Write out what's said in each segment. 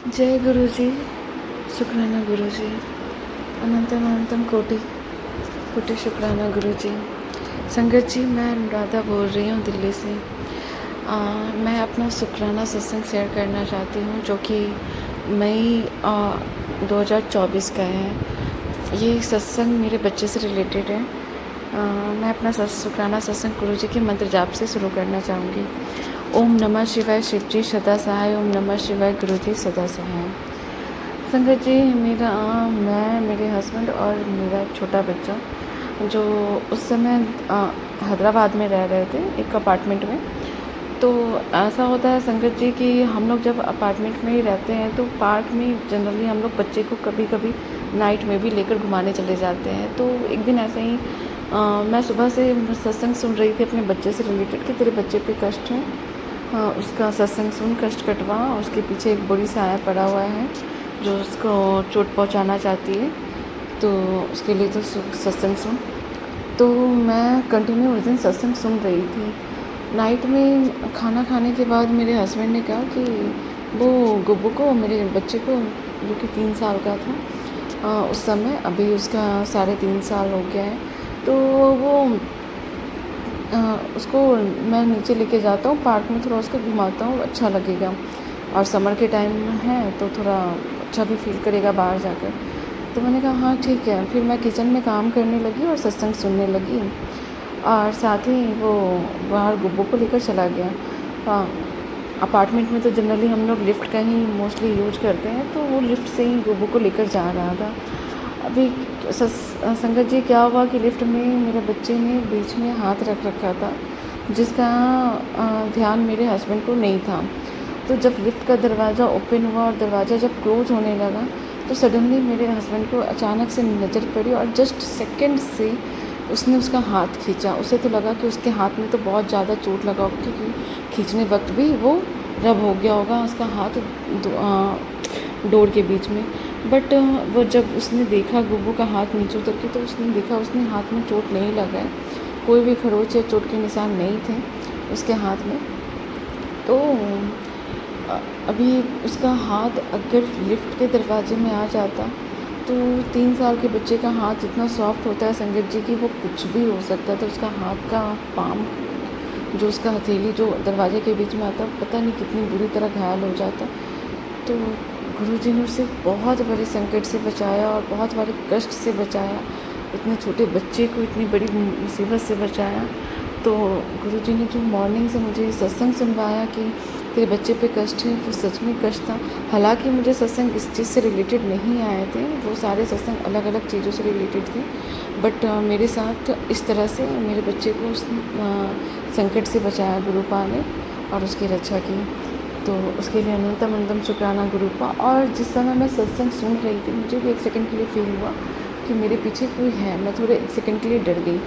जय गुरु जी, शुक्राना गुरु जी, अनंतम अनंतम कोटि कोटि शुक्राना गुरु जी। संगत जी, मैं अनुराधा बोल रही हूँ दिल्ली से। मैं अपना शुक्राना सत्संग शेयर करना चाहती हूँ, जो कि मई 2024 का है। ये सत्संग मेरे बच्चे से रिलेटेड है। मैं अपना शुक्राना सत्संग गुरु जी के मंत्र जाप से शुरू करना चाहूँगी। ओम नमः शिवाय शिव जी सदा सहाय, ओम नमः शिवाय गुरु जी सदा सहाय। संगत जी, मैं, मेरे हस्बैंड और मेरा छोटा बच्चा, जो उस समय हैदराबाद में रह रहे थे एक अपार्टमेंट में। तो ऐसा होता है संगत जी कि हम लोग जब अपार्टमेंट में ही रहते हैं तो पार्क में जनरली हम लोग बच्चे को कभी कभी नाइट में भी लेकर घुमाने चले जाते हैं। तो एक दिन ऐसे ही मैं सुबह से सत्संग सुन रही थी अपने बच्चे से रिलेटेड कि तेरे बच्चे पे कष्ट है। उसका सत्संग सुन, कष्ट कटवा। उसके पीछे एक बड़ी साया पड़ा हुआ है जो उसको चोट पहुंचाना चाहती है, तो उसके लिए तो सत्संग सुन। तो मैं कंटिन्यू उस दिन सत्संग सुन रही थी। नाइट में खाना खाने के बाद मेरे हस्बैंड ने कहा कि वो गुब्बू को, मेरे बच्चे को, जो कि 3 साल का था उस समय, अभी उसका 3.5 साल हो गया है, तो वो उसको मैं नीचे लेके जाता हूँ पार्क में, थोड़ा उसको घुमाता हूँ, अच्छा लगेगा। और समर के टाइम है तो थोड़ा अच्छा भी फील करेगा बाहर जाकर। तो मैंने कहा हाँ ठीक है। फिर मैं किचन में काम करने लगी और सत्संग सुनने लगी, और साथ ही वो बाहर गुब्बू को लेकर चला गया। हाँ, अपार्टमेंट में तो जनरली हम लोग लिफ्ट का ही मोस्टली यूज करते हैं, तो वो लिफ्ट से ही गुब्बू को लेकर जा रहा था। अभी संगत जी, क्या हुआ कि लिफ्ट में मेरे बच्चे ने बीच में हाथ रख रखा था, जिसका ध्यान मेरे हस्बैंड को नहीं था। तो जब लिफ्ट का दरवाज़ा ओपन हुआ और दरवाज़ा जब क्लोज होने लगा, तो सडनली मेरे हस्बैंड को अचानक से नज़र पड़ी और जस्ट सेकंड से उसने उसका हाथ खींचा। उसे तो लगा कि उसके हाथ में तो बहुत ज़्यादा चोट लगा होगा, क्योंकि खींचने वक्त भी वो रब हो गया होगा उसका हाथ डोर के बीच में। बट वो जब उसने देखा गुब्बू का हाथ नीचे उतर के, तो उसने देखा उसने हाथ में चोट नहीं लगा है, कोई भी खरोच या चोट के निशान नहीं थे उसके हाथ में। तो अभी उसका हाथ अगर लिफ्ट के दरवाजे में आ जाता, तो 3 साल के बच्चे का हाथ इतना सॉफ्ट होता है संगत जी कि वो कुछ भी हो सकता था। उसका हाथ का पाम, जो उसका हथेली जो दरवाजे के बीच में आता, पता नहीं कितनी बुरी तरह घायल हो जाता। तो गुरुजी ने उसे बहुत बड़े संकट से बचाया और बहुत बड़े कष्ट से बचाया, इतने छोटे बच्चे को इतनी बड़ी मुसीबत से बचाया। तो गुरुजी ने जो मॉर्निंग से मुझे सत्संग सुनवाया कि तेरे बच्चे पे कष्ट है, वो सच में कष्ट था। हालांकि मुझे सत्संग इस चीज़ से रिलेटेड नहीं आए थे, वो सारे सत्संग अलग अलग चीज़ों से रिलेटेड थे, बट मेरे साथ इस तरह से मेरे बच्चे को उस संकट से बचाया गुरुपा ने और उसकी रक्षा की। तो उसके लिए अनंतम अनंतम शुक्राना गुरुपा। और जिस समय मैं सत्संग सुन रही थी, मुझे भी 1 सेकंड के लिए फील हुआ कि मेरे पीछे कोई है। मैं थोड़े 1 सेकंड के लिए डर गई।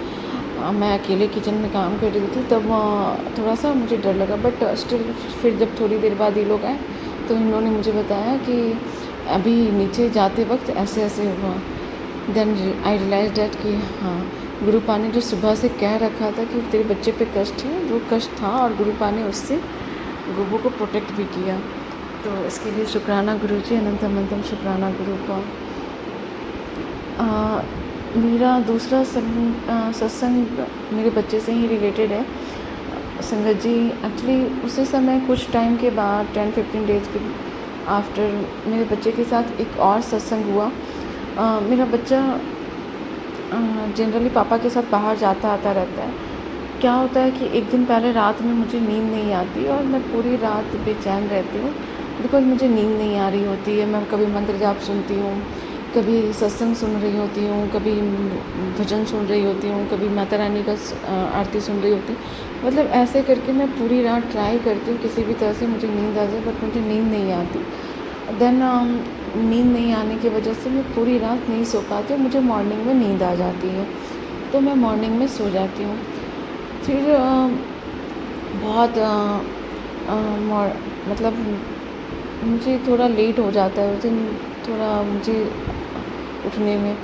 मैं अकेले किचन में काम कर रही थी, तब थोड़ा सा मुझे डर लगा, बट स्टिल फिर जब थोड़ी देर बाद ये लोग आए तो इन्होंने मुझे बताया कि अभी नीचे जाते वक्त ऐसे ऐसे हुआ। देन आई रियलाइज डैट कि हाँ, गुरुपा ने जो सुबह से कह रखा था कि तेरे बच्चे पे कष्ट है, वो कष्ट था, और गुरुपा ने उससे गुब्बू को प्रोटेक्ट भी किया। तो इसके लिए शुक्राना गुरुजी, अनंतम अनंतम शुक्राना गुरुपा। मेरा दूसरा सत्संग मेरे बच्चे से ही रिलेटेड है संगत जी। एक्चुअली उसी समय कुछ टाइम के बाद 10-15 डेज़ के आफ्टर मेरे बच्चे के साथ एक और सत्संग हुआ। मेरा बच्चा जनरली पापा के साथ बाहर जाता आता रहता है। क्या होता है कि एक दिन पहले रात में मुझे नींद नहीं आती और मैं पूरी रात बेचैन रहती हूँ, बिकॉज़ मुझे नींद नहीं आ रही होती है। मैं कभी मंत्र जाप सुनती हूँ, कभी सत्संग सुन रही होती हूँ, कभी भजन सुन रही होती हूँ, कभी माता रानी का आरती सुन रही होती हूँ। मतलब ऐसे करके मैं पूरी रात ट्राई करती हूँ किसी भी तरह से मुझे नींद आ जाए, बट मुझे नींद नहीं आती। देन नींद नहीं आने की वजह से मैं पूरी रात नहीं सो पाती हूँ, मुझे मॉर्निंग में नींद आ जाती है, तो मैं मॉर्निंग में सो जाती हूँ। फिर बहुत मतलब मुझे थोड़ा लेट हो जाता है उस दिन, थोड़ा मुझे उठने में।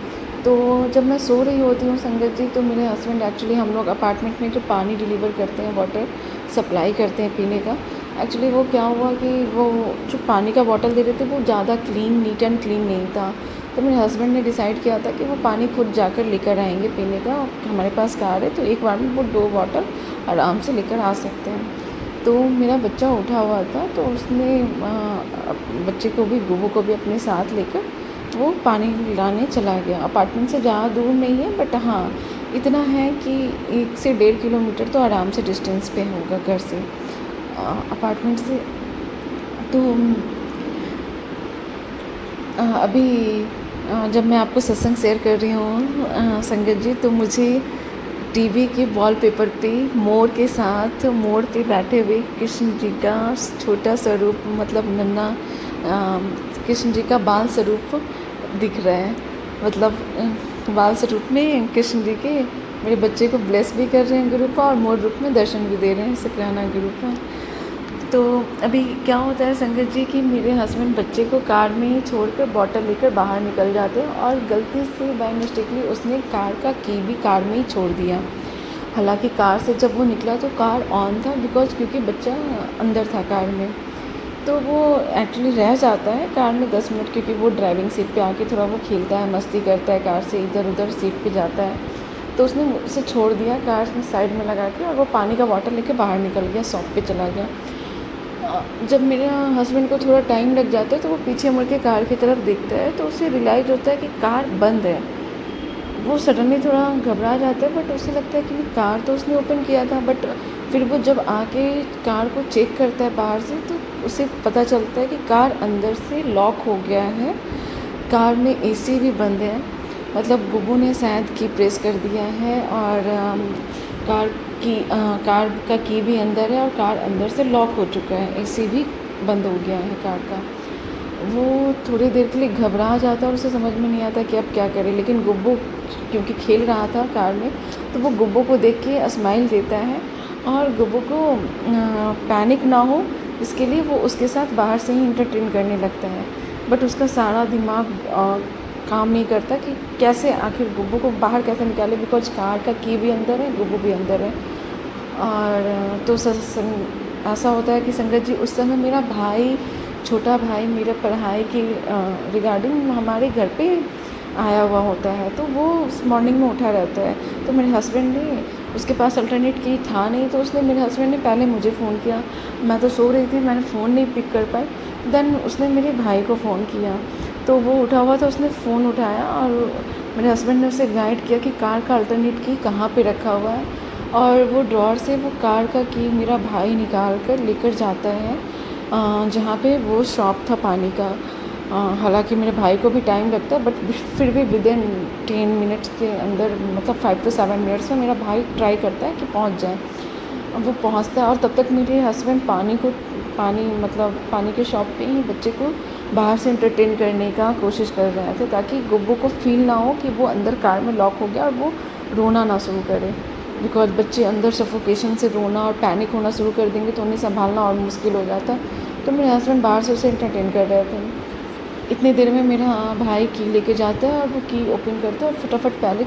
तो जब मैं सो रही होती हूँ संगत जी, तो मेरे हस्बैंड, एक्चुअली हम लोग अपार्टमेंट में जो पानी डिलीवर करते हैं, वाटर सप्लाई करते हैं पीने का, एक्चुअली वो क्या हुआ कि वो जो पानी का बॉटल दे रहे थे वो ज़्यादा नीट एंड क्लीन नहीं था। तो मेरे हस्बैंड ने डिसाइड किया था कि वो पानी खुद जाकर लेकर आएंगे पीने का। हमारे पास कार है तो एक बार में वो 2 बॉटल आराम से लेकर आ सकते हैं। तो मेरा बच्चा उठा हुआ था तो उसने बच्चे को भी, गुब्बू को भी अपने साथ लेकर वो पानी लाने चला गया। अपार्टमेंट से ज़्यादा दूर नहीं है, बट हाँ इतना है कि 1 से 1.5 किलोमीटर तो आराम से डिस्टेंस पे होगा घर से, अपार्टमेंट से। तो अभी जब मैं आपको सत्संग शेयर कर रही हूँ संगत जी, तो मुझे टीवी के वॉलपेपर पे मोर के साथ, मोर पे बैठे हुए कृष्ण जी का छोटा स्वरूप, मतलब नन्हा कृष्ण जी का बाल स्वरूप दिख रहा है। मतलब बाल स्वरूप में कृष्ण जी के मेरे बच्चे को ब्लेस भी कर रहे हैं गुरुपा, और मोर रूप में दर्शन भी दे रहे हैं शुक्राना गुरुपा। तो अभी क्या होता है संगत जी कि मेरे हस्बैंड बच्चे को कार में ही छोड़कर बॉटल लेकर बाहर निकल जाते हैं, और गलती से बाय मिस्टेकली उसने कार का की भी कार में ही छोड़ दिया। हालांकि कार से जब वो निकला तो कार ऑन था, क्योंकि बच्चा अंदर था कार में। तो वो एक्चुअली रह जाता है कार में 10 मिनट, क्योंकि वो ड्राइविंग सीट पे आके थोड़ा वो खेलता है, मस्ती करता है, कार से इधर उधर सीट पे जाता है। तो उसने उसे छोड़ दिया कार में साइड में लगा के, और वो पानी का बॉटल लेके बाहर निकल गया, शॉप पे चला गया। जब मेरे हस्बैंड को थोड़ा टाइम लग जाता है तो वो पीछे मुड़ के कार की तरफ देखता है, तो उसे रियलाइज़ होता है कि कार बंद है। वो सडनली थोड़ा घबरा जाता है, बट उसे लगता है कि नहीं, कार तो उसने ओपन किया था। बट फिर वो जब आके कार को चेक करता है बाहर से, तो उसे पता चलता है कि कार अंदर से लॉक हो गया है, कार में एसी भी बंद है। मतलब गुब्बू ने शायद की प्रेस कर दिया है, और कार का की भी अंदर है, और कार अंदर से लॉक हो चुका है, एसी भी बंद हो गया है कार का। वो थोड़ी देर के लिए घबरा जाता है और उसे समझ में नहीं आता कि अब क्या करे। लेकिन गुब्बू क्योंकि खेल रहा था कार में, तो वो गुब्बू को देख के स्माइल देता है, और गुब्बू को पैनिक ना हो इसके लिए वो उसके साथ बाहर से ही इंटरटेन करने लगता है। बट उसका सारा दिमाग काम नहीं करता कि कैसे आखिर गुब्बू को बाहर कैसे निकाले, बिकॉज कार का की भी अंदर है, गुब्बू भी अंदर है। और तो ऐसा होता है कि संगत जी उस समय मेरा भाई, छोटा भाई, मेरा पढ़ाई की रिगार्डिंग हमारे घर पे आया हुआ होता है, तो वो मॉर्निंग में उठा रहता है। तो मेरे हस्बैंड ने, उसके पास अल्टरनेट की था नहीं, तो उसने, मेरे हस्बैंड ने पहले मुझे फ़ोन किया। मैं तो सो रही थी, मैंने फ़ोन नहीं पिक कर पाई। देन उसने मेरे भाई को फ़ोन किया, तो वो उठा हुआ था, उसने फ़ोन उठाया, और मेरे हस्बैंड ने उसे गाइड किया कि कार का अल्टरनेट की कहाँ पे रखा हुआ है। और वो ड्रॉर से वो कार का की मेरा भाई निकाल कर लेकर जाता है जहाँ पे वो शॉप था पानी का। हालांकि मेरे भाई को भी टाइम लगता है, बट फिर भी विदिन 10 मिनट्स के अंदर, मतलब 5 to 7 मिनट्स में मेरा भाई ट्राई करता है कि पहुँच जाए। अब वो पहुँचता है, और तब तक मेरे हस्बैंड पानी के शॉप पे ही बच्चे को बाहर से एंटरटेन करने का कोशिश कर रहे थे, ताकि गुब्बू को फील ना हो कि वो अंदर कार में लॉक हो गया और वो रोना ना शुरू करे। बिकॉज बच्चे अंदर सफोकेशन से रोना और पैनिक होना शुरू कर देंगे तो उन्हें संभालना और मुश्किल हो जाता। तो मेरे हस्बैंड बाहर से उसे एंटरटेन कर रहे थे। इतनी देर में मेरा भाई की लेके जाता है, और वो की ओपन करता है, और फटाफट पहले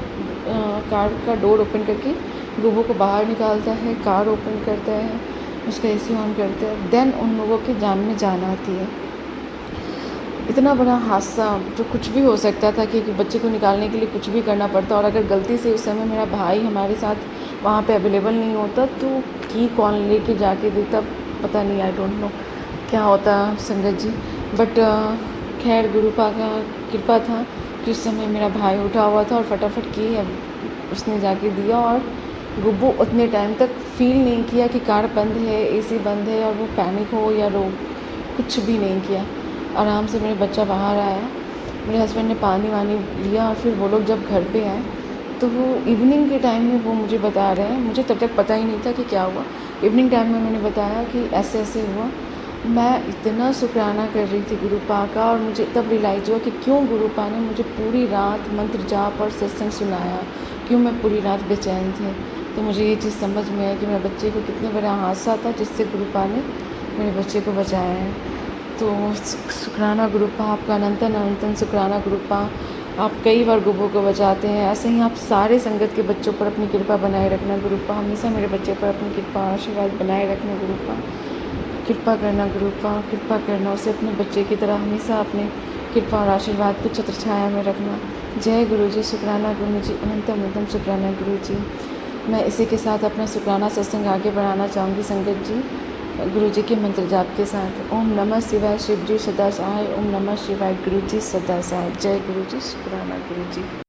कार का डोर ओपन करके गुब्बू को बाहर निकालता है, कार ओपन करता है, उसका एसी ऑन करता है। देन उन लोगों की जान में जान आती है। इतना बड़ा हादसा, जो कुछ भी हो सकता था, कि बच्चे को निकालने के लिए कुछ भी करना पड़ता, और अगर गलती से उस समय मेरा भाई हमारे साथ वहाँ पे अवेलेबल नहीं होता तो की कौन लेके जाके देता, पता नहीं, आई डोंट नो क्या होता संगत जी। बट खैर गुरुपा का कृपा था कि उस समय मेरा भाई उठा हुआ था, और फटाफट की उसने जाके दिया, और गुब्बू उतने टाइम तक फील नहीं किया कि कार बंद है, एसी बंद है, और वो पैनिक हो या रो, कुछ भी नहीं किया। आराम से मेरे बच्चा बाहर आया, मेरे हस्बैंड ने पानी वानी लिया, और फिर वो लोग जब घर पे आए तो वो इवनिंग के टाइम में वो मुझे बता रहे हैं, मुझे तब तक पता ही नहीं था कि क्या हुआ। इवनिंग टाइम में उन्होंने बताया कि ऐसे ऐसे हुआ। मैं इतना शुक्राना कर रही थी गुरुपा का, और मुझे तब रियलाइज़ हुआ कि क्यों गुरुपा ने मुझे पूरी रात मंत्र जाप और सत्संग सुनाया, क्यों मैं पूरी रात बेचैन थी। तो मुझे ये चीज़ समझ में आई कि मेरे बच्चे को कितने बड़ा हादसा था जिससे गुरुपा ने मेरे बच्चे को बचाया है। तो शुक्राना गुरुपा, आपका अनंतन अनंतन शुक्राना गुरुपा। आप कई बार गुब्बू को बचाते हैं, ऐसे ही आप सारे संगत के बच्चों पर अपनी कृपा बनाए रखना गुरुपा। हमेशा मेरे बच्चे पर अपनी कृपा आशीर्वाद बनाए रखना गुरुपा। कृपा करना गुरु पर, कृपा करना, उसे अपने बच्चे की तरह हमेशा अपने कृपा और आशीर्वाद को छत्र छाया में रखना। जय गुरु जी, शुक्राना गुरु जी, अनंतम अनंतम शुक्राना गुरु जी। मैं इसी के साथ अपना शुक्राना सत्संग आगे बढ़ाना चाहूँगी संगत जी, गुरु जी के मंत्र जाप के साथ। ओम नमः शिवाय शिव जी सदा सहाय, ओम नमः शिवाय गुरु जी सदा सहाय। जय गुरु जी, शुक्राना गुरु जी।